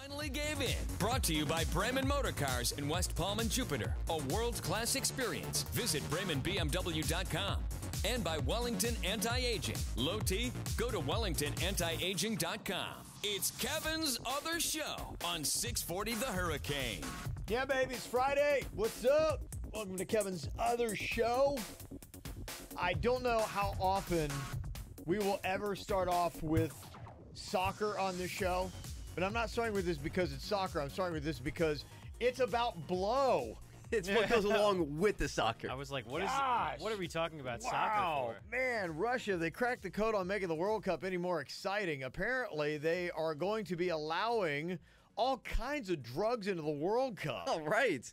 finally gave in. Brought to you by Bremen Motor Cars in West Palm and Jupiter. A world-class experience. Visit BremenBMW.com. And by Wellington Anti-Aging. Low T? Go to WellingtonAntiAging.com. It's Kevin's Other Show on 640 The Hurricane. Yeah, baby, it's Friday. What's up? Welcome to Kevin's Other Show. I don't know how often we will ever start off with soccer on this show, but I'm not starting with this because it's soccer. I'm starting with this because it's about blow. It's what goes along with the soccer. I was like, what Gosh. are we talking about Wow, soccer for? man, Russia, they cracked the code on making the World Cup any more exciting. Apparently, they are going to be allowing all kinds of drugs into the World Cup. All right.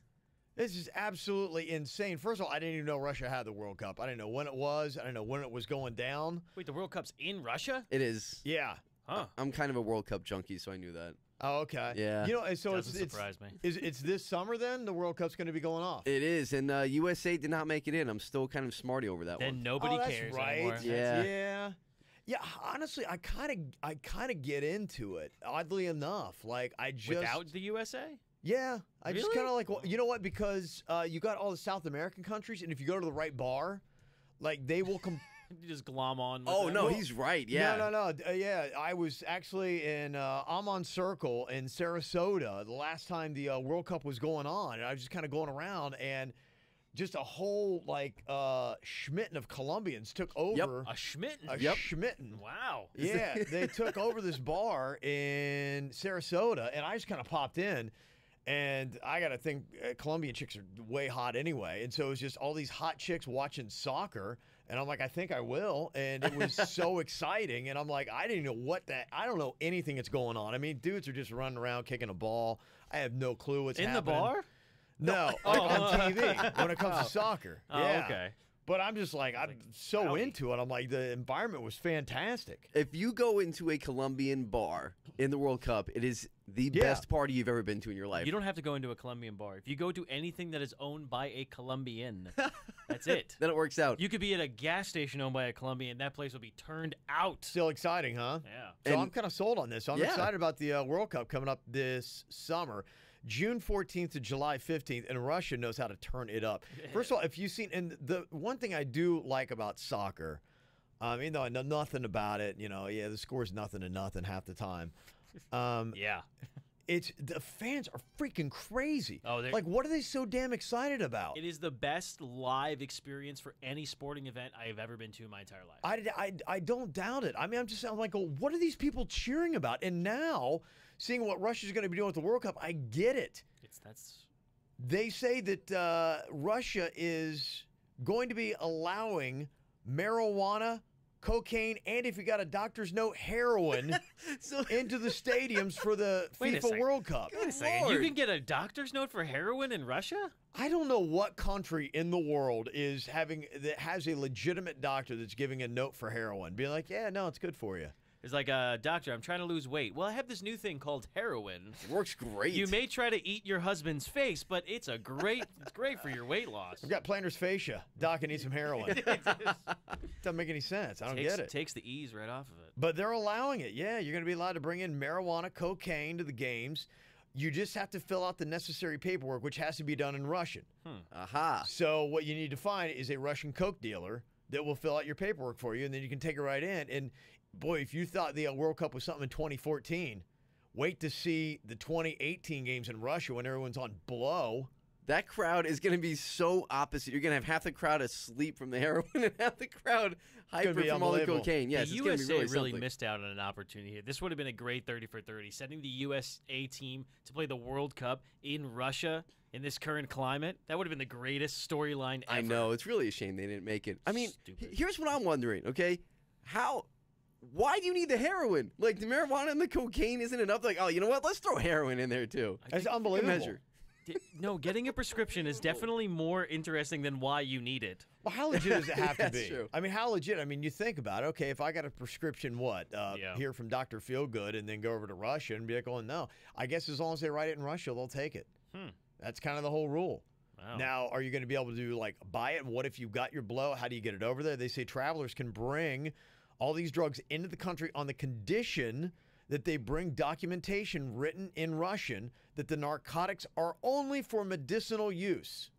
This is absolutely insane. First of all, I didn't even know Russia had the World Cup. I didn't know when it was. I didn't know when it was going down. Wait, the World Cup's in Russia? It is. Yeah. Huh. I'm kind of a World Cup junkie, so I knew that. Oh, okay. Yeah. You know, and so Doesn't surprise me. It's this summer then? The World Cup's going to be going off. It is, and USA did not make it in. I'm still kind of smarty over that Then one. nobody Oh, that's cares right. anymore. Yeah. Yeah, honestly, I kind of get into it. Oddly enough, like I just Without the USA? Yeah, I just Really? kind of like, well, you know what? Because you got all the South American countries, and if you go to the right bar, like they will come. You just glom on. With Oh, them? no, he's right. Yeah. No. Yeah, I was actually in Amon Circle in Sarasota the last time the World Cup was going on, and I was just kind of going around, and just a whole like schmitten of Colombians took over. A Schmitten. A Yep. schmitten. Wow. Yeah, they took over this bar in Sarasota, and I just kind of popped in. And I got to think Colombian chicks are way hot anyway. And so it was just all these hot chicks watching soccer. And I'm like, I think I will. And it was so exciting. And I'm like, I didn't know I don't know anything that's going on. I mean, dudes are just running around kicking a ball. I have no clue what's In happening. the bar? No, like on TV when it comes to soccer. Oh, Yeah. okay. But I'm just like, I'm so howdy. into it. I'm like, the environment was fantastic. If you go into a Colombian bar in the World Cup, it is the best party you've ever been to in your life. You don't have to go into a Colombian bar. If you go to anything that is owned by a Colombian, that's it. Then it works out. You could be at a gas station owned by a Colombian. That place will be turned out. Still exciting, huh? Yeah. So And- I'm kind of sold on this. So I'm Yeah. excited about the World Cup coming up this summer. June 14th to July 15th, and Russia knows how to turn it up. First of all, if you've seen, and the one thing I do like about soccer, even though I know nothing about it, the score's nothing to nothing half the time. Yeah. It's the fans are freaking crazy. Oh, they're- like, what are they so damn excited about? It is the best live experience for any sporting event I have ever been to in my entire life. I don't doubt it. I mean, I'm like, what are these people cheering about? And now, seeing what Russia's going to be doing with the World Cup, I get it. That's They say that Russia is going to be allowing marijuana, cocaine, and if you got a doctor's note, heroin into the stadiums for the Wait a FIFA second. World Cup. Wait a second. You can get a doctor's note for heroin in Russia? I don't know what country in the world that has a legitimate doctor that's giving a note for heroin. Being like, yeah, no, it's good for you. It's like, doctor, I'm trying to lose weight. Well, I have this new thing called heroin. It works great. You may try to eat your husband's face, but it's great for your weight loss. I've got plantar fascia. Doc, I need some heroin. Doesn't make any sense. I don't get it. Takes the ease right off of it. But they're allowing it. Yeah, you're going to be allowed to bring in marijuana, cocaine to the games. You just have to fill out the necessary paperwork, which has to be done in Russian. Aha. So what you need to find is a Russian coke dealer that will fill out your paperwork for you, and then you can take it right in. And boy, if you thought the World Cup was something in 2014, wait to see the 2018 games in Russia when everyone's on blow. That crowd is going to be so opposite. You're going to have half the crowd asleep from the heroin and half the crowd hyper be from all the unbelievable. cocaine. Yes, the it's going to USA be really something. missed out on an opportunity here. This would have been a great 30 for 30. Sending the USA team to play the World Cup in Russia in this current climate, that would have been the greatest storyline ever. I know. It's really a shame they didn't make it. I mean, Stupid. here's what I'm wondering, okay? Why do you need the heroin? Like, the marijuana and the cocaine isn't enough? Like, oh, you know what? Let's throw heroin in there, too. It's Good unbelievable. measure. No, getting a prescription is definitely more interesting than why you need it. Well, how legit does it have to That's be? true. I mean, how legit? I mean, you think about it. Okay, if I got a prescription, here from Dr. Feelgood and then go over to Russia and be like, oh, no. I guess as long as they write it in Russia, they'll take it. That's kind of the whole rule. Wow. Now, are you going to be able to, like, buy it? And what if you got your blow? How do you get it over there? They say travelers can bring all these drugs into the country on the condition that they bring documentation written in Russian that the narcotics are only for medicinal use.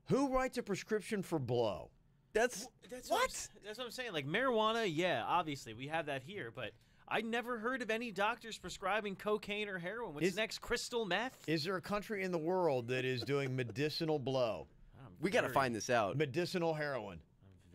Who writes a prescription for blow? That's what? That's what I'm saying. Like marijuana, yeah, obviously we have that here, but I never heard of any doctors prescribing cocaine or heroin. What's next? Crystal meth? Is there a country in the world that is doing medicinal blow? We got to find this out. Medicinal heroin.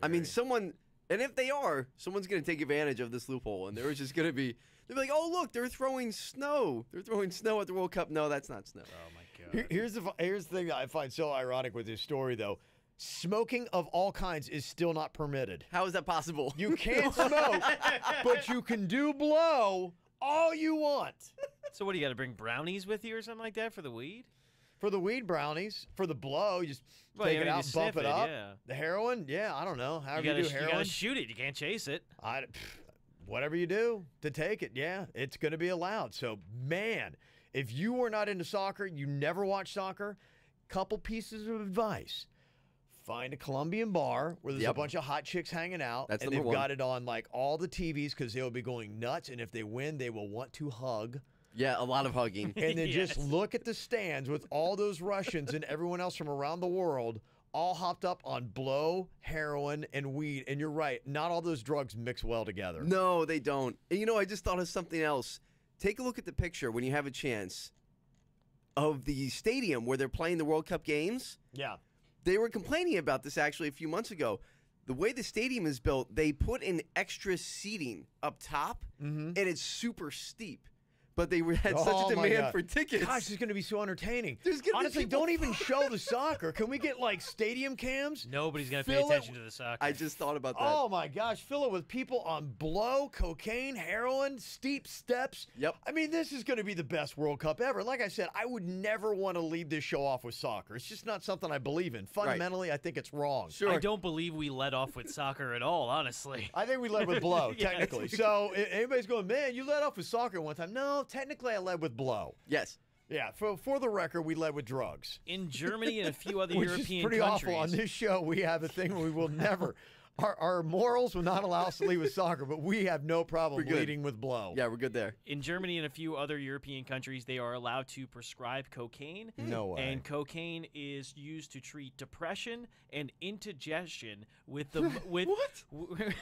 I mean, someone, and if they are, someone's going to take advantage of this loophole, and they're just going to be, they'll be like, oh, look, they're throwing snow. They're throwing snow at the World Cup. No, that's not snow. Oh, my God. Here's the thing that I find so ironic with this story, though. Smoking of all kinds is still not permitted. How is that possible? You can't smoke, but you can do blow all you want. So what, do you got to bring brownies with you or something like that for the weed? For the weed brownies, for the blow, you just take it out, bump it up. Yeah. The heroin, yeah, I don't know. However you do heroin. You got to shoot it. You can't chase it. Whatever you do to take it, yeah, it's going to be allowed. So, man, if you were not into soccer, you never watch soccer, couple pieces of advice. Find a Colombian bar where there's a bunch of hot chicks hanging out. That's and number they've one. got it on like all the TVs because they'll be going nuts. And if they win, they will want to hug. Yeah, a lot of hugging. And then Yes. just look at the stands with all those Russians and everyone else from around the world all hopped up on blow, heroin, and weed. And you're right, not all those drugs mix well together. No, they don't. And you know, I just thought of something else. Take a look at the picture when you have a chance of the stadium where they're playing the World Cup games. Yeah. They were complaining about this actually a few months ago. The way the stadium is built, they put in extra seating up top, and it's super steep. But they had Oh, such a my demand God. for tickets. Gosh, this is going to be so entertaining. There's gonna be Honestly, people- don't even show the soccer. Can we get like stadium cams? Nobody's going to pay Fill it- attention to the soccer. I just thought about that. Oh my gosh, fill it with people on blow, cocaine, heroin, steep steps. Yep. I mean, this is going to be the best World Cup ever. Like I said, I would never want to leave this show off with soccer. It's just not something I believe in. Fundamentally, I think it's wrong. Sure. I don't believe we led off with soccer at all, honestly. I think we led with blow, Yes. technically. So anybody's going, man, you led off with soccer one time. No, technically I led with blow. Yes. Yeah, for the record, we led with drugs. In Germany and a few other Which European is pretty countries. awful. On this show, we have a thing where we will never. Our morals will not allow us to lead with soccer, but we have no problem We're good. leading with blow. Yeah, we're good there. In Germany and a few other European countries, they are allowed to prescribe cocaine. No way. And cocaine is used to treat depression and indigestion with the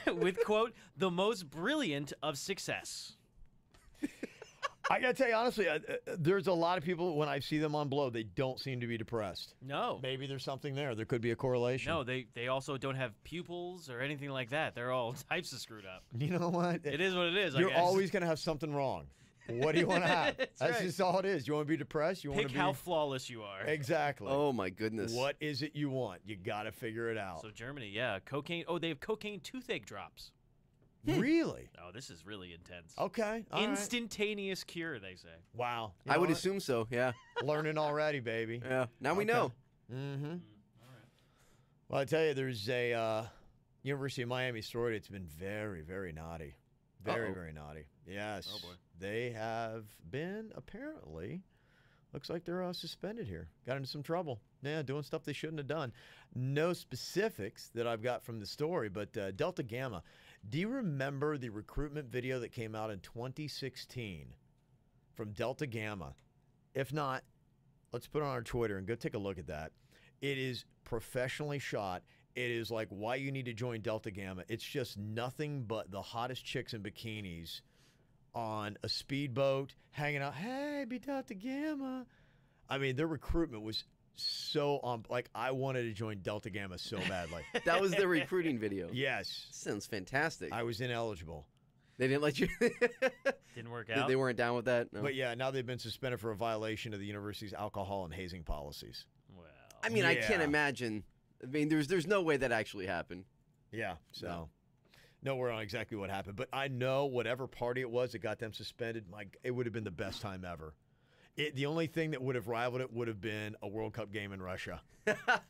with quote the most brilliant of success. I gotta tell you honestly, there's a lot of people when I see them on blow, they don't seem to be depressed. No. Maybe there's something there. There could be a correlation. No, they also don't have pupils or anything like that. They're all types of screwed up. You know what? It is what it is. I You're guess. always gonna have something wrong. What do you want to have? That's That's right. just all it is. You want to be depressed? You want Pick to be how flawless you are. exactly. Oh my goodness. What is it you want? You got to figure it out. So Germany, yeah, cocaine. Oh, they have cocaine toothache drops. Really? Oh, this is really intense. Okay. All right. Instantaneous cure, they say. Wow. You I know would what? assume so. Yeah. Learning already, baby. Yeah. Now we Okay. know. Mm-hmm. Well, I tell you, there's a University of Miami story that's been very, very naughty. Very, Uh-oh. very naughty. Yes. Oh, boy. They have been, apparently, looks like they're suspended here. Got into some trouble. Yeah, doing stuff they shouldn't have done. No specifics that I've got from the story, but Delta Gamma. Do you remember the recruitment video that came out in 2016 from Delta Gamma? If not, let's put it on our Twitter and go take a look at that. It is professionally shot. It is like why you need to join Delta Gamma. It's just nothing but the hottest chicks in bikinis on a speedboat hanging out. Hey, be Delta Gamma. I mean, their recruitment was so on. Like, I wanted to join Delta Gamma so badly. That was the recruiting video. Yes, Sounds fantastic. I was ineligible. They didn't let you. Didn't work they, out. they weren't down with that. No. But yeah, now they've been suspended for a violation of the university's alcohol and hazing policies. Well, I mean, I can't Yeah. imagine. I mean, there's no way that actually happened. Yeah, so no word on exactly what happened, but I know whatever party it was that got them suspended, it would have been the best time ever. The only thing that would have rivaled it would have been a World Cup game in Russia.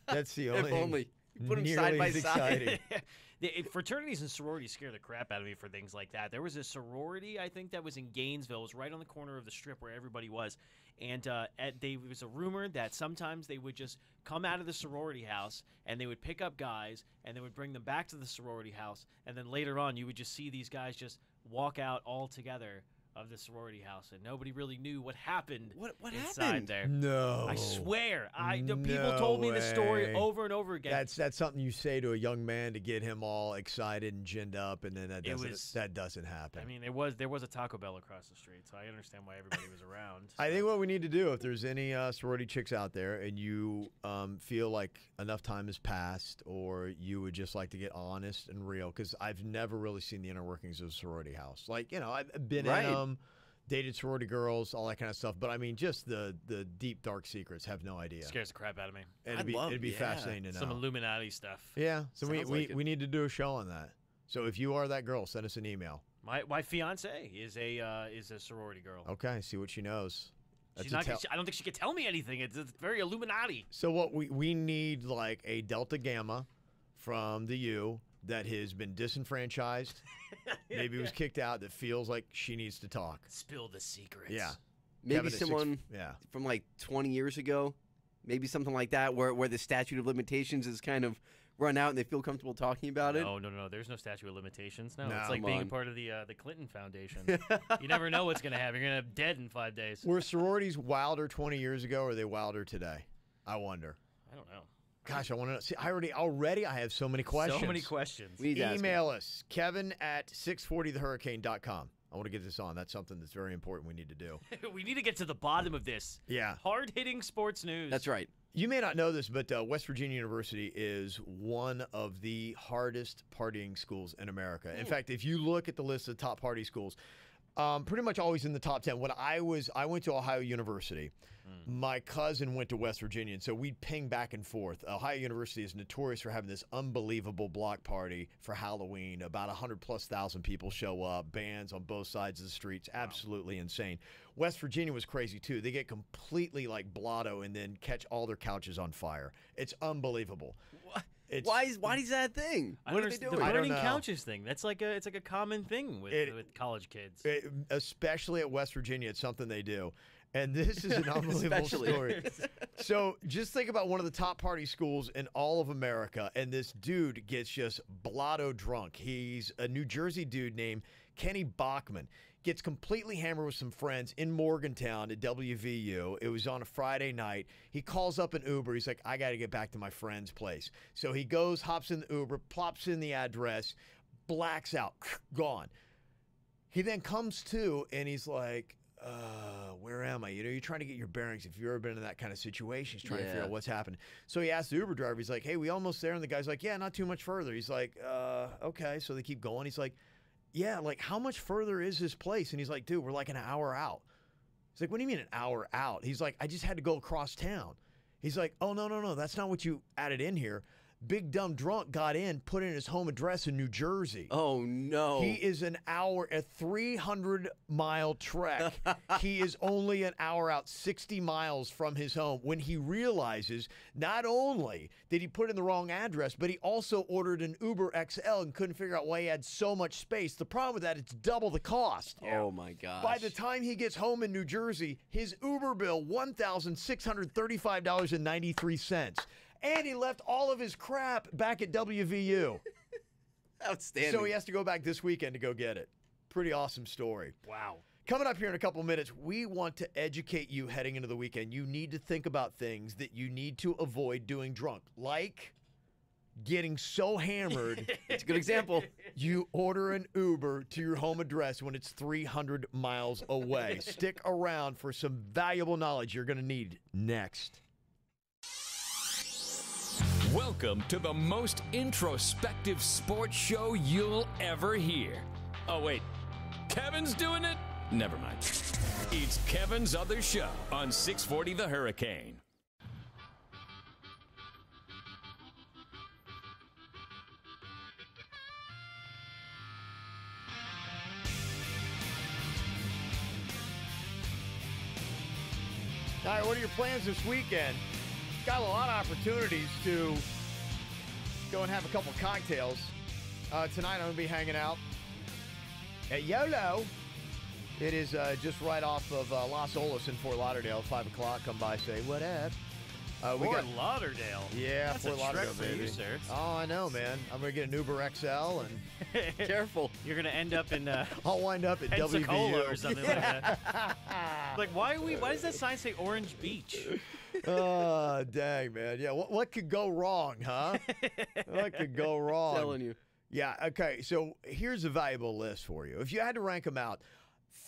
That's the only If only. You put them nearly side by as side. exciting. Fraternities and sororities scare the crap out of me for things like that. There was a sorority, I think, that was in Gainesville. It was right on the corner of the strip where everybody was. And it was a rumor that sometimes they would just come out of the sorority house and they would pick up guys and they would bring them back to the sorority house. And then later on, you would just see these guys just walk out all together of the sorority house, and nobody really knew what happened. What inside happened? there? No. I swear, No people told me this story way. over and over again. That's something you say to a young man to get him all excited and ginned up, and then that doesn't happen. I mean, there was a Taco Bell across the street, so I understand why everybody was around. I think what we need to do, if there's any sorority chicks out there and you feel like enough time has passed, or you would just like to get honest and real, because I've never really seen the inner workings of a sorority house. Like, I've been in them, dated sorority girls, all that kind of stuff. But I mean, just the deep, dark secrets, have no idea. Scares the crap out of me. It'd be fascinating to know. Some Illuminati stuff. Yeah, so Sounds like it. we need to do a show on that. So if you are that girl, send us an email. My fiance is a sorority girl. Okay, see what she knows. She's not. I don't think she could tell me anything. It's very Illuminati. So what we need, like a Delta Gamma from the U that has been disenfranchised, maybe was kicked out, that feels like she needs to talk. Spill the secrets. Yeah. Maybe Kevin at someone yeah. from like 20 years ago, maybe something like that, where the statute of limitations is kind of run out and they feel comfortable talking about it. No. There's no statute of limitations. No, No. it's like Come being a on. part of the Clinton Foundation. You never know what's going to happen. You're going to have dead in 5 days. Were sororities wilder 20 years ago, or are they wilder today? I wonder. I don't know. Gosh, I want to know. See, already I have so many questions. So many questions. We need to ask him. Email us, Kevin at 640thehurricane.com. I want to get this on. That's something that's very important we need to do. We need to get to the bottom of this. Yeah. Hard-hitting sports news. That's right. You may not know this, but West Virginia University is one of the hardest partying schools in America. In fact, if you look at the list of top party schools, pretty much always in the top 10. When I went to Ohio University. My cousin went to West Virginia, and so we'd ping back and forth. Ohio University is notorious for having this unbelievable block party for Halloween. About 100,000+ people show up, bands on both sides of the streets. Absolutely insane. West Virginia was crazy, too. They get completely like blotto and then catch all their couches on fire. It's unbelievable. Why is that a thing? I What are they understand doing? the I don't burning know. couches thing. That's like it's like a common thing with college kids. Especially at West Virginia, it's something they do. And this is an unbelievable Especially. story. So just think about one of the top party schools in all of America, and this dude gets just blotto drunk. He's a New Jersey dude named Kenny Bachman. Gets completely hammered with some friends in Morgantown at WVU. It was on a Friday night. He calls up an Uber. He's like, I got to get back to my friend's place. So he goes, hops in the Uber, plops in the address, blacks out, gone. He then comes to, and he's like, where am I? You're trying to get your bearings. If you've ever been in that kind of situation, he's trying to figure out what's happened. So he asks the Uber driver, he's like, hey, we almost there? And the guy's like, yeah, not too much further. He's like, okay. So they keep going. He's like, yeah, like how much further is this place? And he's like, dude, we're like an hour out. He's like, what do you mean an hour out? He's like, I just had to go across town. He's like, oh, no, that's not what you added in here. Big dumb drunk got in, put in his home address in New Jersey. Oh, no. He is a 300-mile trek. He is only an hour out, 60 miles from his home, when he realizes not only did he put in the wrong address, but he also ordered an Uber XL and couldn't figure out why he had so much space. The problem with that, it's double the cost. Oh, my gosh. By the time he gets home in New Jersey, his Uber bill, $1,635.93. And he left all of his crap back at WVU. Outstanding. So he has to go back this weekend to go get it. Pretty awesome story. Wow. Coming up here in a couple minutes, we want to educate you heading into the weekend. You need to think about things that you need to avoid doing drunk, like getting so hammered It's a good example. you order an Uber to your home address when it's 300 miles away. Stick around for some valuable knowledge you're going to need next. Welcome to the most introspective sports show you'll ever hear. Oh, wait. Kevin's doing it? Never mind. It's Kevin's Other Show on 640 The Hurricane. All right, what are your plans this weekend? Got a lot of opportunities to go and have a couple cocktails. Tonight I'm going to be hanging out at YOLO. It is just right off of Los Olas in Fort Lauderdale, 5 o'clock. Come by, say what up. We Fort got Lauderdale. yeah, That's Fort a trek Lauderdale, for you, baby. sir. Oh, I know, man. I'm gonna get an Uber XL and Careful. You're gonna end up in I'll wind up at Pensacola WVU or something like that. Like, why does that sign say Orange Beach? Oh, dang, man. Yeah, what could go wrong, huh? What could go wrong? Telling you. Yeah, okay. So here's a valuable list for you. If you had to rank them out,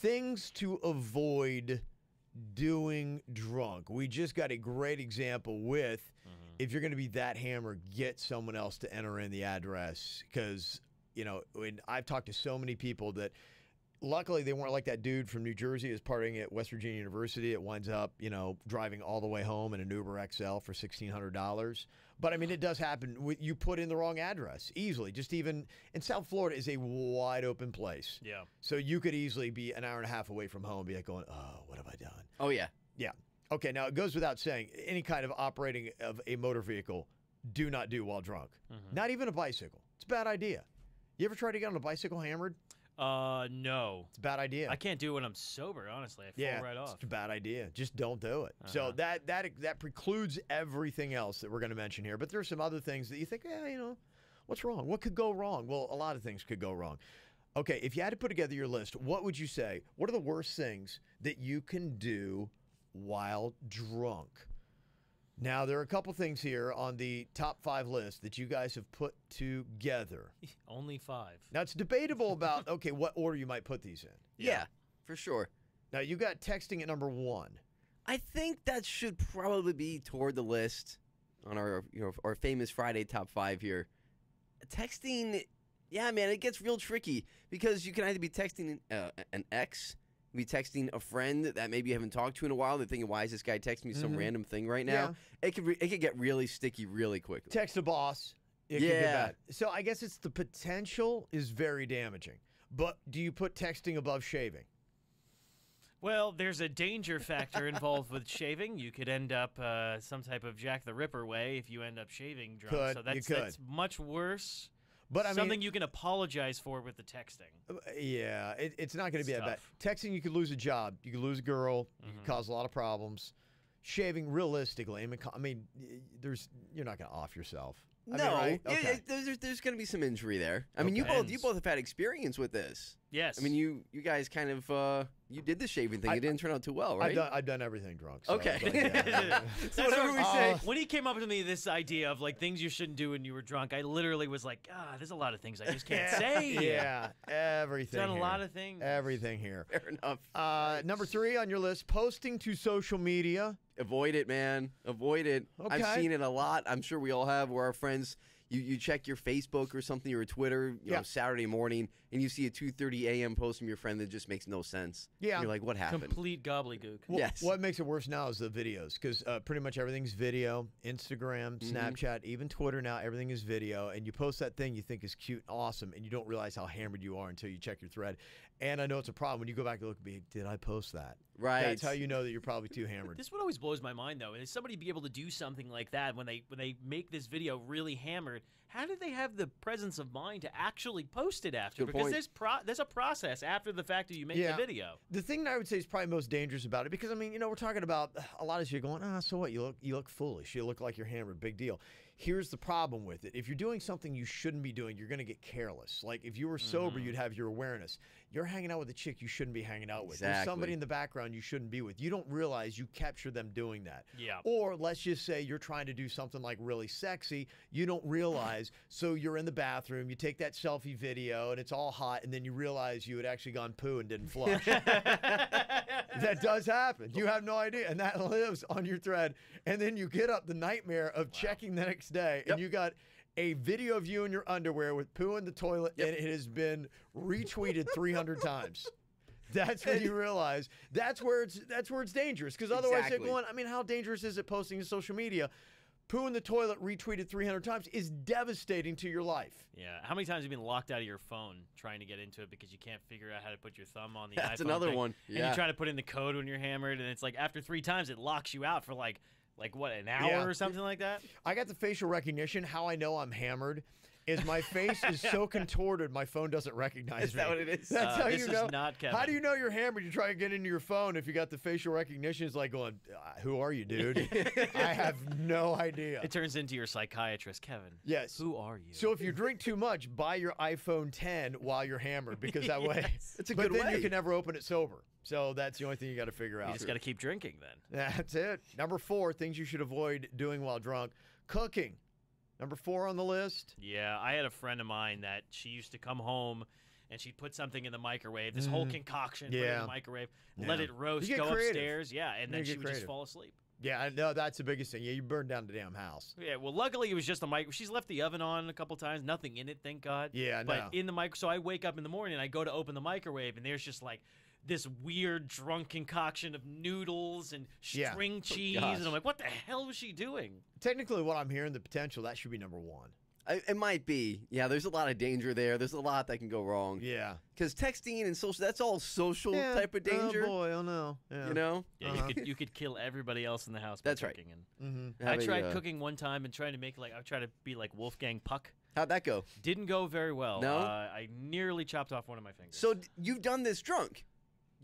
things to avoid doing drunk. We just got a great example with if you're going to be that hammered, get someone else to enter in the address. Because, when I've talked to so many people that luckily they weren't like that dude from New Jersey who's partying at West Virginia University. It winds up, driving all the way home in an Uber XL for $1,600. But I mean, it does happen. You put in the wrong address easily. Just even in South Florida is a wide open place. Yeah. So you could easily be an hour and a half away from home, be like going, "Oh, what have I done?" Oh, yeah. Yeah. Okay. Now it goes without saying, any kind of operating of a motor vehicle, do not do while drunk. Not even a bicycle. It's a bad idea. You ever try to get on a bicycle hammered? No. It's a bad idea. I can't do it when I'm sober, honestly. I fall right off. It's a bad idea. Just don't do it. So that precludes everything else that we're going to mention here. But there's some other things that you think, what's wrong? What could go wrong? Well, a lot of things could go wrong. Okay, if you had to put together your list, what would you say? What are the worst things that you can do while drunk? Now, there are a couple things here on the top 5 list that you guys have put together. Only 5. Now, it's debatable about, okay, what order you might put these in. Yeah, for sure. Now, you got texting at number 1. I think that should probably be toward the list on our famous Friday top 5 here. Texting, yeah, man, it gets real tricky because you can either be texting an ex, be texting a friend that maybe you haven't talked to in a while. They're thinking, why is this guy texting me some random thing right now? It could get really sticky really quickly. Text a boss. It can get bad. So I guess it's the potential is very damaging. But do you put texting above shaving? Well, there's a danger factor involved with shaving. You could end up some type of Jack the Ripper way if you end up shaving drunk. So that's much worse. But I something mean, you can apologize for with the texting. Yeah, it's not going to be that bad. Texting, you could lose a job. You could lose a girl. You could cause a lot of problems. Shaving, realistically, I mean, you're not going to off yourself. No, right? Okay. There's going to be some injury there. I mean, you both have had experience with this. Yes. I mean, you guys kind of you did the shaving thing. It didn't turn out too well, right? I've done everything drunk. So Okay. but, yeah. So whatever we say. When he came up to me this idea of like things you shouldn't do when you were drunk, I literally was like, there's a lot of things I just can't say. Yeah, everything. Done a here. lot of things. Everything here. Fair enough. Number 3 on your list: posting to social media. Avoid it, man. Avoid it. Okay. I've seen it a lot. I'm sure we all have. Where our friends, you check your Facebook or something or Twitter, you know, Saturday morning, and you see a 2:30 a.m. post from your friend that just makes no sense. Yeah. And you're like, what happened? Complete gobbledygook. Well, Yes. What makes it worse now is the videos, because pretty much everything's video. Instagram, Snapchat, even Twitter now, everything is video. And you post that thing you think is cute and awesome, and you don't realize how hammered you are until you check your thread. And I know it's a problem when you go back and look and be, did I post that? Right. That's how you know that you're probably too hammered. This one always blows my mind, though. Is somebody be able to do something like that when they make this video really hammered? How do they have the presence of mind to actually post it after? Good Because point. there's a process after the fact that you make the video. The thing that I would say is probably most dangerous about it, because I mean, we're talking about a lot of you going, so what? You look foolish. You look like you're hammered. Big deal. Here's the problem with it. If you're doing something you shouldn't be doing, you're going to get careless. Like if you were sober, you'd have your awareness. You're hanging out with a chick you shouldn't be hanging out with. There's Exactly. somebody in the background you shouldn't be with. You don't realize you capture them doing that. Yeah. Or let's just say you're trying to do something like really sexy. You don't realize. So you're in the bathroom. You take that selfie video and it's all hot. And then you realize you had actually gone poo and didn't flush. That does happen. You have no idea. And that lives on your thread. And then you get up the nightmare of checking the next day and you got a video of you in your underwear with poo in the toilet and it has been retweeted 300 times. That's when you realize that's where it's dangerous. Because otherwise Exactly. they're going, I mean, how dangerous is it posting to social media? Poo in the toilet retweeted 300 times is devastating to your life. Yeah. How many times have you been locked out of your phone trying to get into it because you can't figure out how to put your thumb on the iPhone? That's another thing, one. And Yeah. you try to put in the code when you're hammered, and it's like after 3 times it locks you out for like what, an hour or something like that? I got the facial recognition. How I know I'm hammered is my face is so contorted my phone doesn't recognize Is that me. what it is? That's how this you is know. not Kevin. How do you know you're hammered? You try to get into your phone if you got the facial recognition. It's like going, who are you, dude? I have no idea. It turns into your psychiatrist, Kevin. Yes. Who are you? So if you drink too much, buy your iPhone 10 while you're hammered because that way. It's a but good then way. you can never open it sober. So that's the only thing you got to figure you out. just got to keep drinking then. That's it. Number 4, things you should avoid doing while drunk. Cooking. Number 4 on the list. Yeah, I had a friend of mine that she used to come home and she'd put something in the microwave, this whole concoction, put it in Yeah. the microwave, let Yeah. it roast, You get go creative. upstairs, yeah, and then You she get would just creative. fall asleep. Yeah, I know that's the biggest thing. Yeah, you burn down the damn house. Yeah, well, luckily it was just a mic. She's left the oven on a couple times, nothing in it, thank God. Yeah, But no. in the mic, so I wake up in the morning and I go to open the microwave, and there's just like this weird drunk concoction of noodles and Yeah. string cheese, gosh. and I'm like, what the hell was she doing? Technically, what I'm hearing, the potential, that should be number 1. It might be. Yeah, there's a lot of danger there. There's a lot that can go wrong. Yeah. Because texting and social, that's all social Yeah. type of danger. Oh, boy, oh, no. Yeah. You know? Yeah, Uh-huh. you could kill everybody else in the house by That's right. cooking. Mm-hmm. And I Having, tried cooking one time and trying to make I tried to be like Wolfgang Puck. How'd that go? Didn't go very well. No? I nearly chopped off one of my fingers. So you've done this drunk.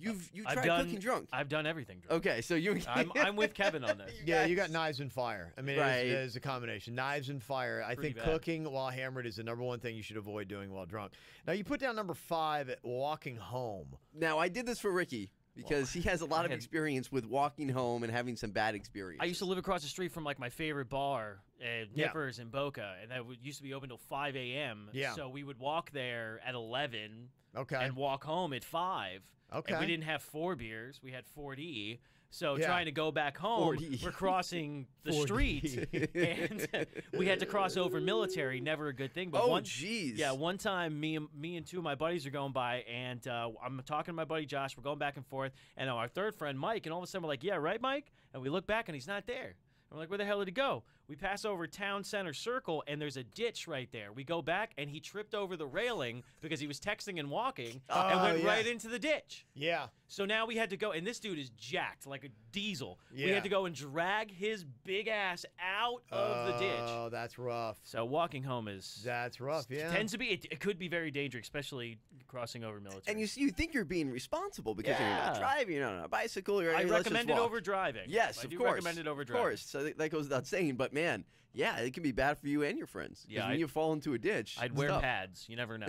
You've I've tried done- cooking drunk. I've done everything. Drunk. Okay, so you. I'm with Kevin on this. Yeah, you got knives and fire. I mean, Right. it is a combination. Knives and fire. I Pretty think bad. cooking while hammered is the number 1 thing you should avoid doing while drunk. Now, you put down number 5 at walking home. Now I did this for Ricky because he has a lot I of had- experience with walking home and having some bad experiences. I used to live across the street from like my favorite bar, Yeah. Nippers in Boca, and that used to be open till 5 a.m. Yeah. So we would walk there at 11 Okay. and walk home at 5. Okay. And we didn't have 4 beers; we had 40. So Yeah. trying to go back home, 40. we're crossing the 40. street, and we had to cross over Military. Never a good thing. But Oh, one, jeez. yeah, one time me and 2 of my buddies are going by, and I'm talking to my buddy Josh. We're going back and forth, and our third friend Mike, and all of a sudden we're like, "Yeah, right, Mike." And we look back, and he's not there. And we're like, "Where the hell did he go?" We pass over Town Center Circle, and there's a ditch right there. We go back, and he tripped over the railing because he was texting and walking, and Oh, went yeah. right into the ditch. Yeah. So now we had to go, and this dude is jacked like a diesel. We Yeah. had to go and drag his big ass out of the ditch. Oh, that's rough. So walking home is That's rough, yeah. tends to be it could be very dangerous, especially crossing over Military. And you think you're being responsible because you're not Yeah. driving, you're not on a bicycle. You're, I let's just recommend it walk. over driving. Yes, I of do course. recommend it over Of driving. course. So that goes without saying. But man, yeah, it can be bad for you and your friends. 'Cause Yeah, when I'd- you fall into a ditch, I'd it's wear tough. pads. You never know.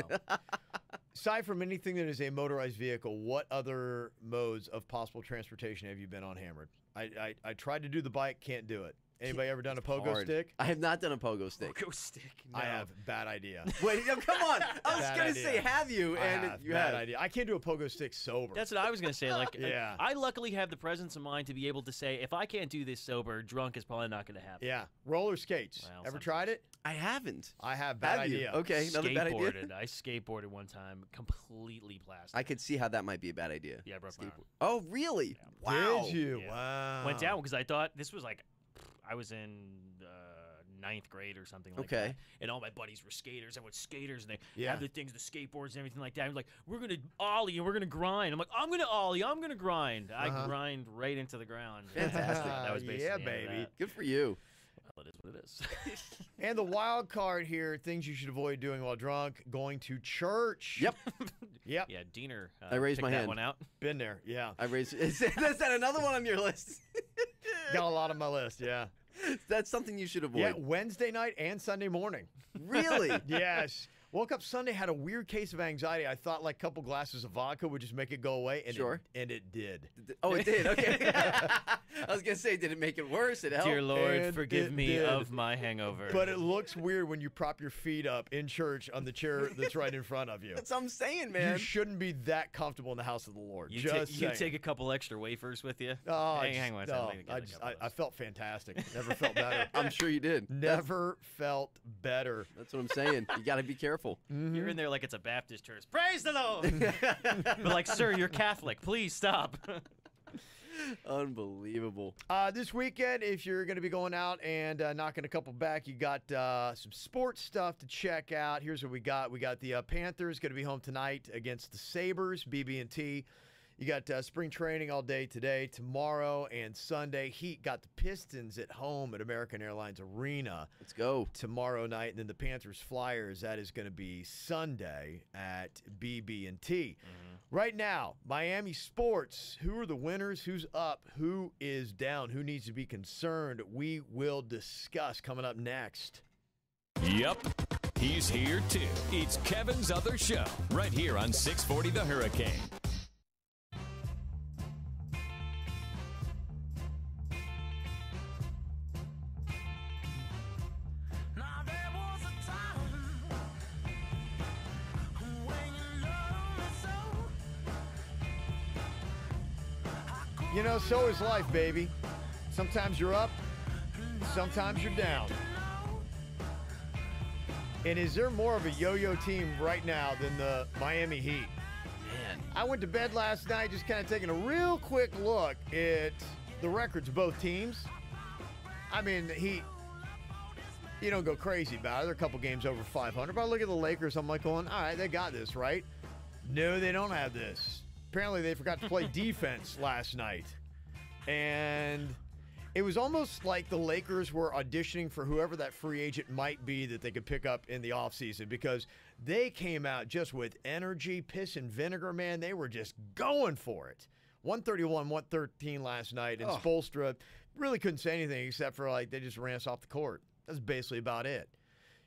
Aside from anything that is a motorized vehicle, what other modes of possible transportation have you been on hammered? I tried to do the bike, can't do it. Anybody ever done a pogo Hard. stick? I have not done a pogo stick. Go stick. I No. have. Bad idea. Wait, no, come on. I was Bad gonna idea. say, have you? I And have. you Bad have. idea. I can't do a pogo stick sober. That's what I was gonna say. Like, Yeah. I luckily have the presence of mind to be able to say, if I can't do this sober, drunk is probably not gonna happen. Yeah. Roller skates. Well, Ever sometimes. tried it? I haven't. I have. Bad Have you? idea. Okay, another bad idea. Skateboarded. I skateboarded one time, completely plastic. I could see how that that might be a bad idea. Yeah, I broke my arm. Oh, really? Yeah. Wow. Did you? Yeah. Wow. Went down because I thought this was like, I was in 9th grade or something like Okay. that. And all my buddies were skaters. Everyone's skaters, and they Yeah. have the things, the skateboards and everything like that. I'm like, we're going to ollie and we're going to grind. I'm like, I'm going to ollie. I'm going to grind. I Uh-huh. grind right into the ground. Fantastic. That was basically Yeah, the end of baby. that. Good for you. Well, it is what it is. And the wild card here, things you should avoid doing while drunk, going to church. Yep. Yep. Yeah, Diener. I raised picked my that hand. one out. Been there. Yeah. I raised. Is that another one on your list? Got a lot on my list. Yeah. That's something you should avoid. Yeah. Wednesday night and Sunday morning. Really? Yes. Woke up Sunday, had a weird case of anxiety. I thought like a couple glasses of vodka would just make it go away, and Sure. it did. Oh, it did. Okay. I was gonna say, did it make it worse? It helped. Dear Lord, And forgive it me did. of my hangover. But it looks weird when you prop your feet up in church on the chair that's right in front of you. That's what I'm saying, man. You shouldn't be that comfortable in the house of the Lord. you, Just you saying. take a couple extra wafers with you. Oh, hang on a second, no, let me get I, a just, couple of I those. felt fantastic. Never felt better. I'm sure you did. Never felt better. That's what I'm saying. You got to be careful. You're in there like it's a Baptist church. Praise the Lord! But like, sir, you're Catholic. Please stop. Unbelievable. This weekend, if you're going to be going out and knocking a couple back, you got some sports stuff to check out. Here's what we got. We got the Panthers going to be home tonight against the Sabres, BB&T. You got spring training all day today, tomorrow, and Sunday. Heat got the Pistons at home at American Airlines Arena. Let's go. Tomorrow night, and then the Panthers Flyers. That is going to be Sunday at BB&T. Right now, Miami sports. Who are the winners? Who's up? Who is down? Who needs to be concerned? We will discuss coming up next. Yep, he's here too. It's Kevin's Other Show, right here on 640 The Hurricane. You know, so is life, baby. Sometimes you're up, sometimes you're down. And is there more of a yo-yo team right now than the Miami Heat? Man. I went to bed last night just kind of taking a real quick look at the records of both teams. I mean, the Heat, you don't go crazy about it. They're a couple games over 500. But I look at the Lakers, I'm like going, all right, they got this, right? No, they don't have this. Apparently, they forgot to play defense last night. And it was almost like the Lakers were auditioning for whoever that free agent might be that they could pick up in the offseason, because they came out just with energy, piss and vinegar, man. They were just going for it. 131-113 last night, and Spoelstra really couldn't say anything except for, like, they just ran us off the court. That's basically about it.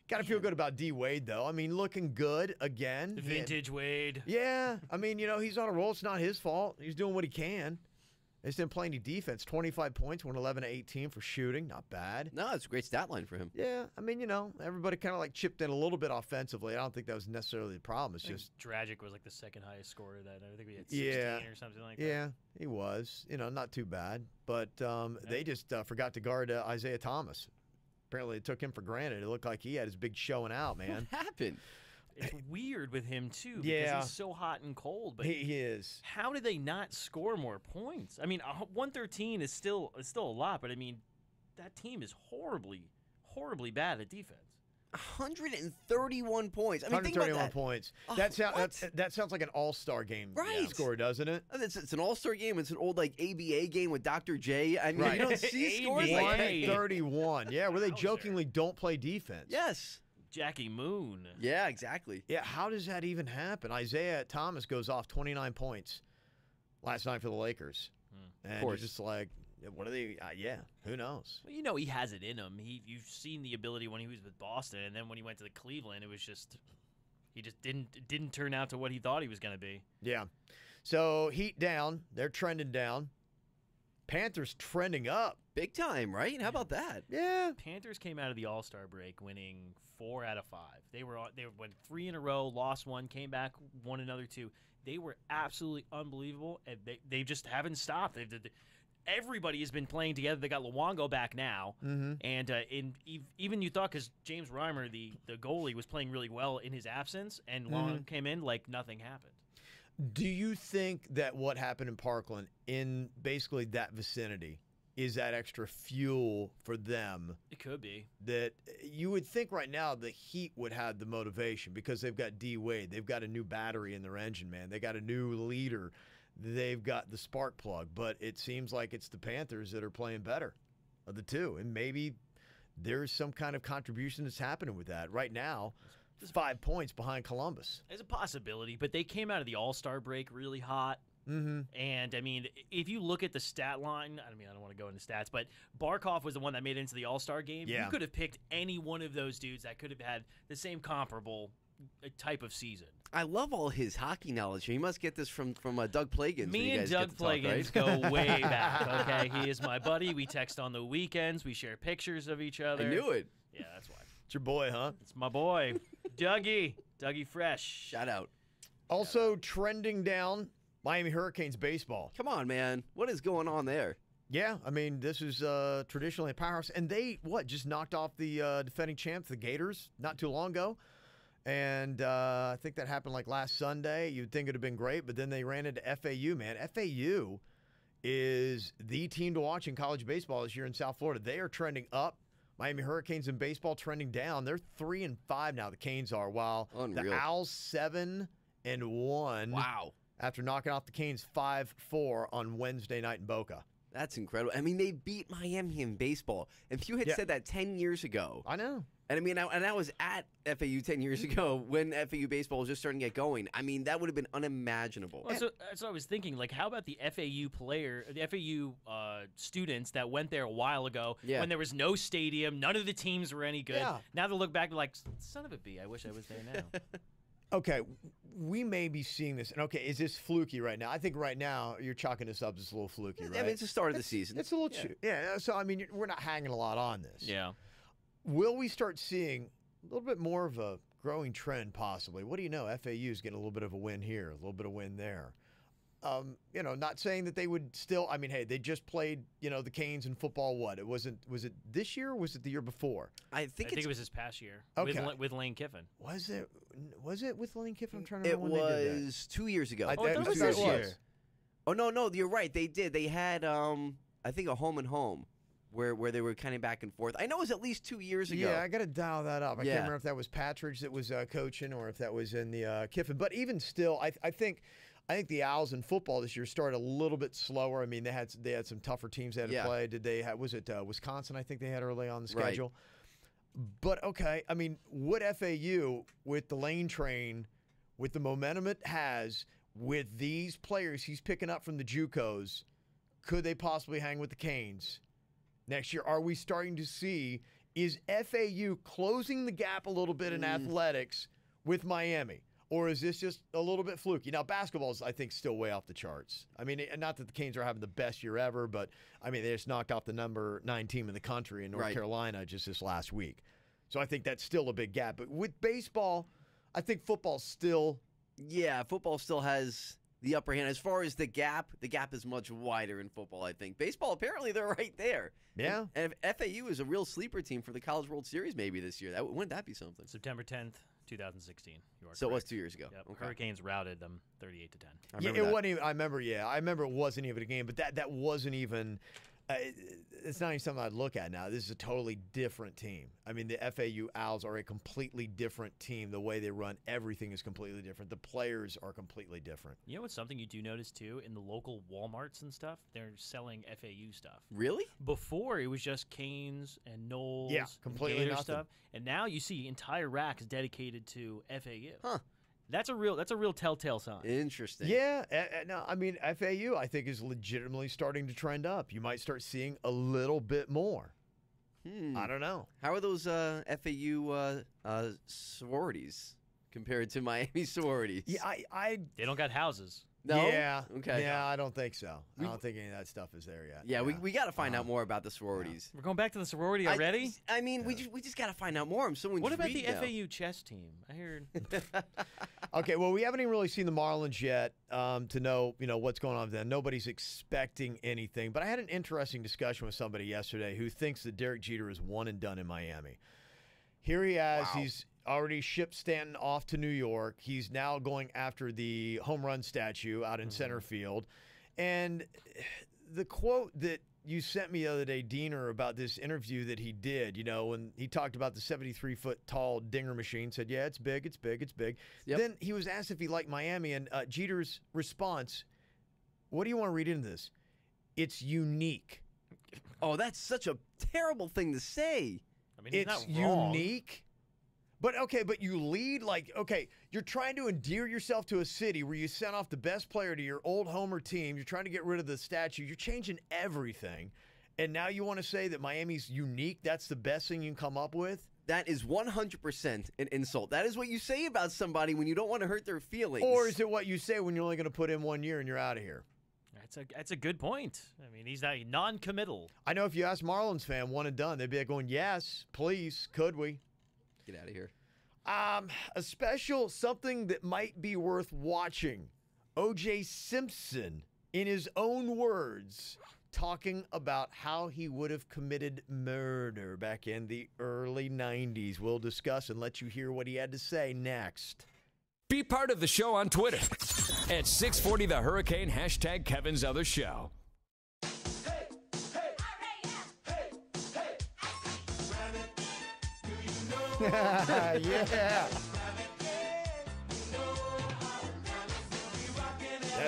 Got to feel good about D. Wade, though. I mean, looking good again. Vintage Wade. Yeah. I mean, you know, he's on a roll. It's not his fault. He's doing what he can. They just didn't play any defense. 25 points, went 11-18 for shooting. Not bad. No, it's a great stat line for him. Yeah. I mean, you know, everybody kind of like chipped in a little bit offensively. I don't think that was necessarily the problem. It's just Dragic was like the second highest scorer that night. I think we had 16 or something like that. Yeah, he was. You know, not too bad. But they just forgot to guard Isaiah Thomas. Apparently, it took him for granted. It looked like he had his big showing out, man. What happened? It's weird with him, too, because Yeah. he's so hot and cold. But He is. how did they not score more points? I mean, 113 is still a lot, but I mean, that team is horribly, horribly bad at defense. 131 points. I mean, think about 131 that. points. Oh, That sounds like an all-star game Right. score, doesn't it? It's an all-star game. It's an old, like, ABA game with Dr. J. I mean, Right. you don't see scores ABA. like that. 131. Yeah, where they Wowzer. jokingly don't play defense. Yes. Jackie Moon. Yeah, exactly. Yeah, how does that even happen? Isaiah Thomas goes off 29 points last night for the Lakers. And course. you're just like, what are they? Yeah, who knows? Well, you know he has it in him. You've seen the ability when he was with Boston, and then when he went to the Cleveland, it was just he just didn't turn out to what he thought he was going to be. Yeah. So Heat down. They're trending down. Panthers trending up. Big time, right? How about that? Yeah. Panthers came out of the All-Star break winning 4 out of 5. They went 3 in a row, lost 1, came back, won another 2. They were absolutely unbelievable, and they just haven't stopped. Everybody has been playing together. They got Luongo back now, and even you thought, because James Reimer, the goalie, was playing really well in his absence, and Luongo came in like nothing happened. Do you think that what happened in Parkland, in basically that vicinity, is that extra fuel for them? It could be. That you would think right now the Heat would have the motivation because they've got D. Wade. They've got a new battery in their engine, man. They got a new leader. They've got the spark plug. But it seems like it's the Panthers that are playing better of the two. And maybe there's some kind of contribution that's happening with that. Right now, 5 points behind Columbus. There's a possibility, but they came out of the All-Star break really hot. And, I mean, if you look at the stat line, I don't want to go into stats, but Barkov was the one that made it into the All-Star game. Yeah. You could have picked any one of those dudes that could have had the same comparable type of season. I love all his hockey knowledge. He must get this from Doug Plagans. when Me you and guys Doug get to talk, right? Plagans go way back, okay? He is my buddy. We text on the weekends. We share pictures of each other. I knew it. Yeah, that's why. It's your boy, huh? It's my boy, Dougie Fresh. Shout out. Also trending down, Miami Hurricanes baseball. Come on, man. What is going on there? Yeah, I mean, this is traditionally a powerhouse. And they, just knocked off the defending champs, the Gators, not too long ago. And I think that happened like last Sunday. You'd think it would have been great, but then they ran into FAU, man. FAU is the team to watch in college baseball this year in South Florida. They are trending up. Miami Hurricanes in baseball trending down. They're 3-5 now, the Canes are, while Unreal. the Owls 7-1. Wow. after knocking off the Canes 5-4 on Wednesday night in Boca. That's incredible. I mean, they beat Miami in baseball. If you had said that 10 years ago. I know. And I mean, I was at FAU 10 years ago when FAU baseball was just starting to get going. I mean, that would have been unimaginable. Well, so that's what I was thinking. Like, how about the FAU students that went there a while ago when there was no stadium, none of the teams were any good. Yeah. Now they look back and like, son of a bee, I wish I was there now. Okay, we may be seeing this. And okay, is this fluky right now? I think right now you're chalking this up as a little fluky, right? I mean, it's the start of the season. It's a little so, I mean, we're not hanging a lot on this. Yeah. Will we start seeing a little bit more of a growing trend possibly? What do you know? FAU is getting a little bit of a win here, a little bit of win there. Not saying that they would still. I mean, hey, they just played, the Canes in football. What? Was it this year or was it the year before? I think it was this past year with Lane Kiffin. Was it with Lane Kiffin? I'm trying to remember it when they did that. was 2 years ago. It was this this year. Oh, no, you're right. They did. They had, I think, a home and home where they were kind of back and forth. I know it was at least 2 years ago. Yeah, I got to dial that up. I can't remember if that was Patridge that was coaching or if that was in the Kiffin. But even still, I think the Owls in football this year started a little bit slower. I mean, they had some tougher teams they had to play. Did they have? Was it Wisconsin? I think they had early on the schedule. Right. But okay, I mean, would FAU with the Lane train, with the momentum it has, with these players he's picking up from the JUCOs, could they possibly hang with the Canes next year? Are we starting to see, is FAU closing the gap a little bit in athletics with Miami? Or is this just a little bit fluky? Now, basketball's, I think, still way off the charts. I mean, not that the Canes are having the best year ever, but, I mean, they just knocked off the number 9 team in the country in North Carolina just this last week. So I think that's still a big gap. But with baseball, I think football's still... Yeah, football still has the upper hand. As far as the gap is much wider in football, I think. Baseball, apparently, they're right there. Yeah. And if FAU is a real sleeper team for the College World Series maybe this year, wouldn't that be something? September 10th. 2016. So it was 2 years ago. Yep. Okay. Hurricanes routed them 38-10. It wasn't even. I remember it wasn't even a game, but that wasn't even. It's not even something I'd look at now. This is a totally different team. I mean, the FAU Owls are a completely different team. The way they run, everything is completely different. The players are completely different. You know what's something you do notice, too? In the local Walmarts and stuff, they're selling FAU stuff. Really? Before, it was just Canes and Knowles completely and Gator nothing. stuff. And now you see entire racks dedicated to FAU. Huh. That's a real telltale sign. Interesting. Yeah, no, I mean, FAU, I think, is legitimately starting to trend up. You might start seeing a little bit more. I don't know. How are those FAU sororities compared to Miami sororities? Yeah, They don't got houses. No? Yeah. Okay. Yeah, I don't think so. I don't think any of that stuff is there yet. Yeah, we got to find out more about the sororities. We're going back to the sorority already? I mean, we just got to find out more. I'm so intrigued. What about the now. FAU chess team? I heard. Okay, well, we haven't even really seen the Marlins yet to know, what's going on with them. Nobody's expecting anything. But I had an interesting discussion with somebody yesterday who thinks that Derek Jeter is one and done in Miami. Here he has, he's already shipped Stanton off to New York. He's now going after the home run statue out in center field. And the quote that you sent me the other day, Diener, about this interview that he did, when he talked about the 73-foot tall dinger machine, said, yeah, it's big, it's big, it's big. Yep. Then he was asked if he liked Miami, and Jeter's response, what do you want to read into this? It's unique. Oh, that's such a terrible thing to say. I mean, he's It's not wrong. unique. But you lead you're trying to endear yourself to a city where you sent off the best player to your old homer team. You're trying to get rid of the statue. You're changing everything. And now you want to say that Miami's unique? That's the best thing you can come up with? That is 100% an insult. That is what you say about somebody when you don't want to hurt their feelings. Or is it what you say when you're only going to put in 1 year and you're out of here? That's a good point. I mean, he's not non-committal. I know if you ask Marlins fan, one and done, they'd be going, yes, please, could we? Get out of here. A special, something that might be worth watching. O.J. Simpson, in his own words, talking about how he would have committed murder back in the early 90s. We'll discuss and let you hear what he had to say next. Be part of the show on Twitter at 640 The Hurricane, hashtag Kevin's Other Show. Yeah.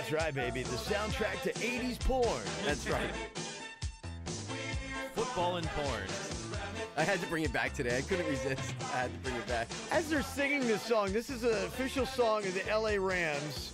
That's right, baby. The soundtrack to 80s porn. That's right. Football and porn. I had to bring it back today. I couldn't resist. I had to bring it back. As they're singing this song, this is an official song of the LA Rams.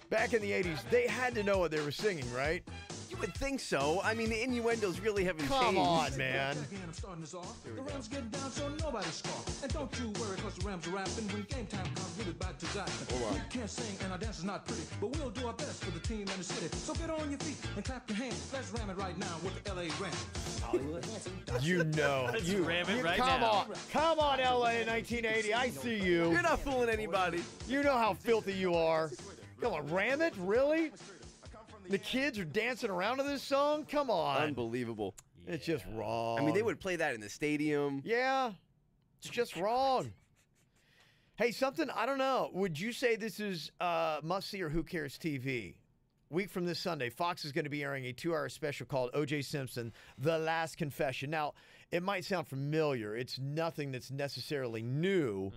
Back in the 80s, they had to know what they were singing, right? You would think so. I mean, the innuendos really haven't changed. Come on, man. I'm starting this off. The Rams get down so nobody scoff. And don't you worry, cause the Rams are rapping. When game time comes, we'll be back to zapping. Hold on. We can't sing and our dance is not pretty, but we'll do our best for the team and the city. So get on your feet and clap your hands. Let's ram it right now with the LA Rams. You know. Let's ram it right come now. on. Come on, LA in 1980. I see you. You're not fooling anybody. You know how filthy you are. Come on, ram it? Really? The kids are dancing around to this song? Come on. Unbelievable. It's just wrong. I mean, they would play that in the stadium. Yeah. It's just wrong. Hey, something, I don't know. Would you say this is must-see or Who Cares TV? Week from this Sunday, Fox is going to be airing a 2-hour special called O.J. Simpson, The Last Confession. Now, it might sound familiar. It's nothing that's necessarily new.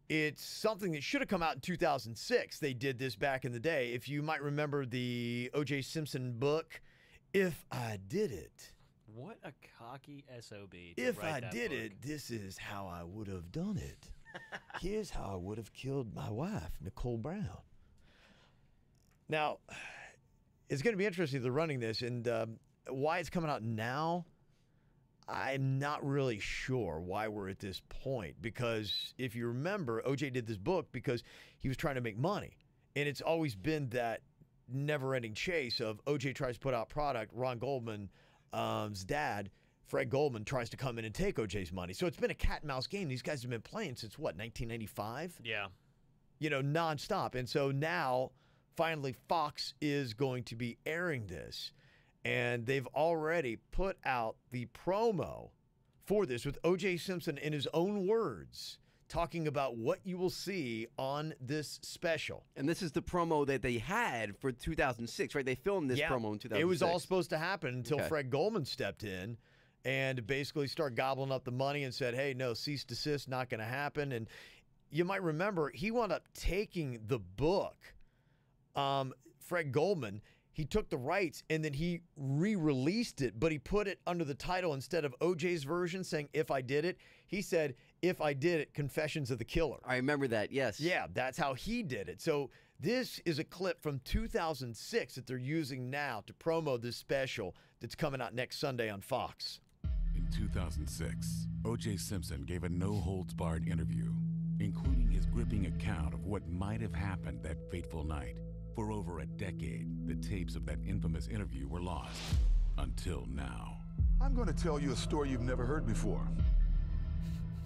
It's something that should have come out in 2006. They did this back in the day. If you might remember the O.J. Simpson book, If I Did It. What a cocky SOB. If I did it, this is how I would have done it. Here's how I would have killed my wife, Nicole Brown. Now, it's going to be interesting, they're running this, and why it's coming out now, I'm not really sure why we're at this point. Because if you remember, OJ did this book because he was trying to make money. And it's always been that never-ending chase of OJ tries to put out product, Ron Goldman's dad, Fred Goldman, tries to come in and take OJ's money. So it's been a cat-and-mouse game. These guys have been playing since, what, 1995? Yeah. You know, nonstop. And so now, finally, Fox is going to be airing this. And they've already put out the promo for this with O.J. Simpson in his own words, talking about what you will see on this special. And this is the promo that they had for 2006, right? They filmed this promo in 2006. It was all supposed to happen until Okay. Fred Goldman stepped in and basically started gobbling up the money and said, hey, no, cease desist, not going to happen. And you might remember, he wound up taking the book, Fred Goldman. He took the rights and then he re-released it, but he put it under the title instead of OJ's version saying, If I Did It. He said, If I Did It, Confessions of the Killer. I remember that, yes. Yeah, that's how he did it. So this is a clip from 2006 that they're using now to promo this special that's coming out next Sunday on Fox. In 2006, O.J. Simpson gave a no-holds-barred interview, including his gripping account of what might have happened that fateful night. For over a decade, the tapes of that infamous interview were lost. Until now. I'm going to tell you a story you've never heard before.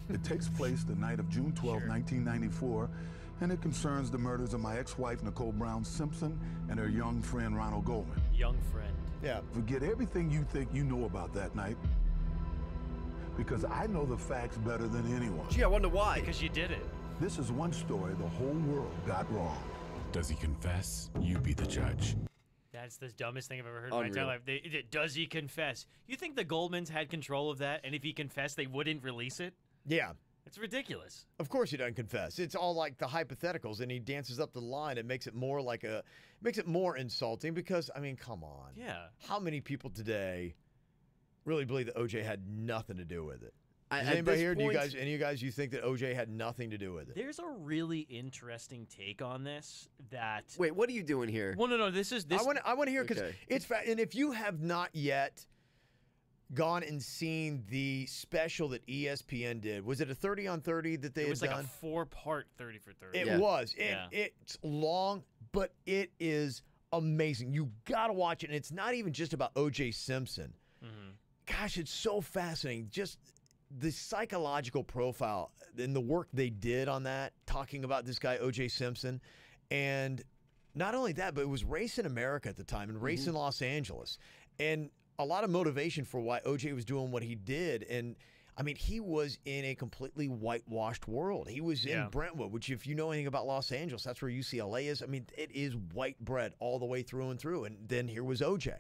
It takes place the night of June 12, 1994, and it concerns the murders of my ex-wife, Nicole Brown Simpson, and her young friend, Ronald Goldman. Young friend. Yeah. Forget everything you think you know about that night, because I know the facts better than anyone. Gee, I wonder why. Because you did it. This is one story the whole world got wrong. Does he confess? You be the judge. That's the dumbest thing I've ever heard in my Unreal. entire life. Does he confess? You think the Goldmans had control of that, and if he confessed, they wouldn't release it? Yeah. It's ridiculous. Of course he doesn't confess. It's all like the hypotheticals, and he dances up the line. It makes it more like makes it more insulting because, I mean, come on. Yeah. How many people today really believe that OJ had nothing to do with it? Does At anybody this here, point- any of you guys, you think that OJ had nothing to do with it? There's a really interesting take on this that... Wait, what are you doing here? Well, no, this is... This, I want to hear because Okay. it's and if you have not yet gone and seen the special that ESPN did, was it a 30 on 30 that they it was had like done? a 4-part 30 for 30. It Yeah. was. Yeah. It's long, but it is amazing. You got to watch it. And it's not even just about O.J. Simpson. Gosh, it's so fascinating. Just the psychological profile and the work they did on that, talking about this guy, O.J. Simpson. And not only that, but it was Race in America at the time and Race in Los Angeles. And a lot of motivation for why O.J. was doing what he did. And I mean, he was in a completely whitewashed world. He was in Yeah. Brentwood, which if you know anything about Los Angeles, that's where UCLA is. I mean, it is white bread all the way through and through. And then here was O.J.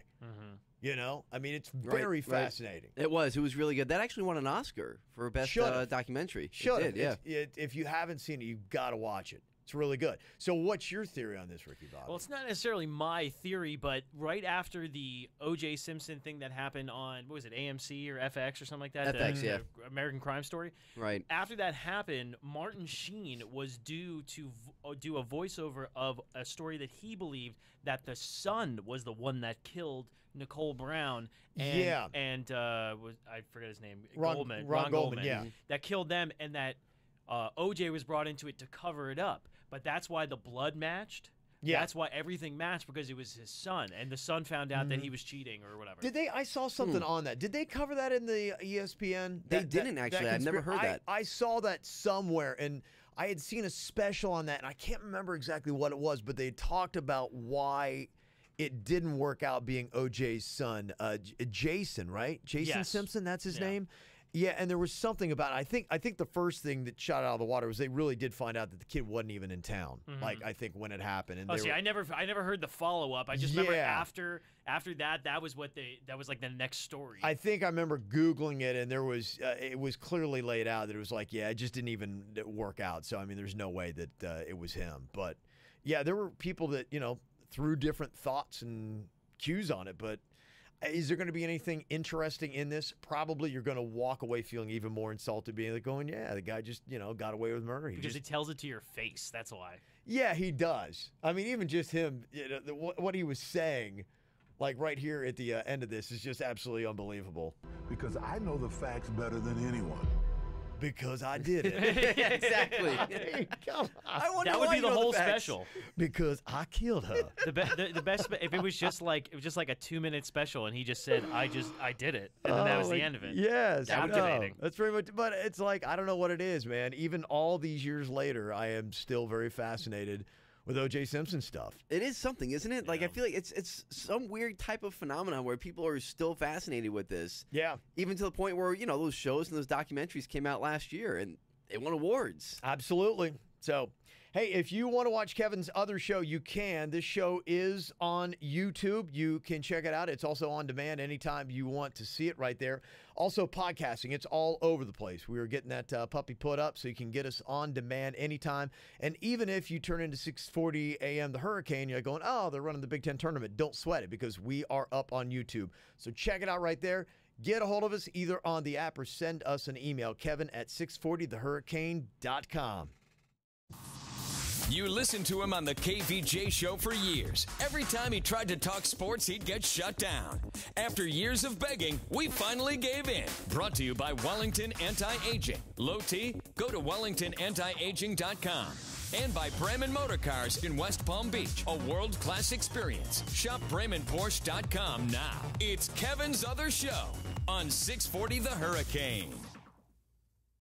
You know? I mean, it's very Right. fascinating. It was really good. That actually won an Oscar for best Should've. documentary. Should It did, yeah. If you haven't seen it, you've got to watch it. It's really good. So what's your theory on this, Ricky Bobby? Well, it's not necessarily my theory, but right after the O.J. Simpson thing that happened on, what was it, AMC or FX or something like that? FX, the yeah. American Crime Story. Right. After that happened, Martin Sheen was due to do a voiceover of a story that he believed that the son was the one that killed Nicole Brown. And, Yeah. And I forget his name. Ron Goldman, yeah. That killed them, and that O.J. was brought into it to cover it up. But that's why the blood matched. Yeah. That's why everything matched, because it was his son, and the son found out that he was cheating or whatever. Did they? I saw something on that. Did they cover that in the ESPN? They didn't, actually. I've never heard that. I saw that somewhere, and I had seen a special on that, and I can't remember exactly what it was, but they talked about why it didn't work out being OJ's son, Jason, right? Jason Yes. Simpson, that's his Yeah. name. Yeah, and there was something about it. I think the first thing that shot it out of the water was they really did find out that the kid wasn't even in town. Like, I think when it happened, and Oh, they see, were, I never heard the follow up. I just remember Yeah. after that was like the next story. I think I remember Googling it, and there was it was clearly laid out that it was like, yeah, it just didn't even work out. So I mean, there's no way that it was him. But yeah, there were people that threw different thoughts and cues on it. But is there going to be anything interesting in this? Probably. You're going to walk away feeling even more insulted, being like, going, yeah, the guy just got away with murder. because he tells it to your face. That's why. Yeah, he does. I mean, even just him, what he was saying, like right here at the end of this, is just absolutely unbelievable. Because I know the facts better than anyone. Because I did it. Yeah, exactly. Hey, come on. I wonder That would why be you the know whole facts. special. Because I killed her. The best if it was just like a 2-minute special, and he just said, I did it, and then that was the end of it. Yes, I know. Captivating. That's pretty much. But it's like, I don't know what it is, man. Even all these years later, I am still very fascinated with O.J. Simpson stuff. It is something, isn't it? Like, I feel like it's some weird type of phenomenon where people are still fascinated with this. Yeah, Even to the point where, those shows and those documentaries came out last year and they won awards. absolutely. So, hey, if you want to watch Kevin's other show, you can. This show is on YouTube. You can check it out. It's also on demand anytime you want to see it right there. Also, podcasting. It's all over the place. We are getting that puppy put up so you can get us on demand anytime. And even if you turn into 6:40 a.m. the Hurricane, you're going, oh, they're running the Big Ten tournament. Don't sweat it, because we are up on YouTube. So check it out right there. Get a hold of us either on the app or send us an email, kevin@640thehurricane.com. You listened to him on the KVJ show for years. Every time he tried to talk sports, he'd get shut down. After years of begging, we finally gave in. Brought to you by Wellington Anti-Aging. Low T? Go to WellingtonAntiAging.com. And by Bremen Motor Cars in West Palm Beach, a world-class experience. Shop BremenPorsche.com now. It's Kevin's other show on 640 The Hurricane.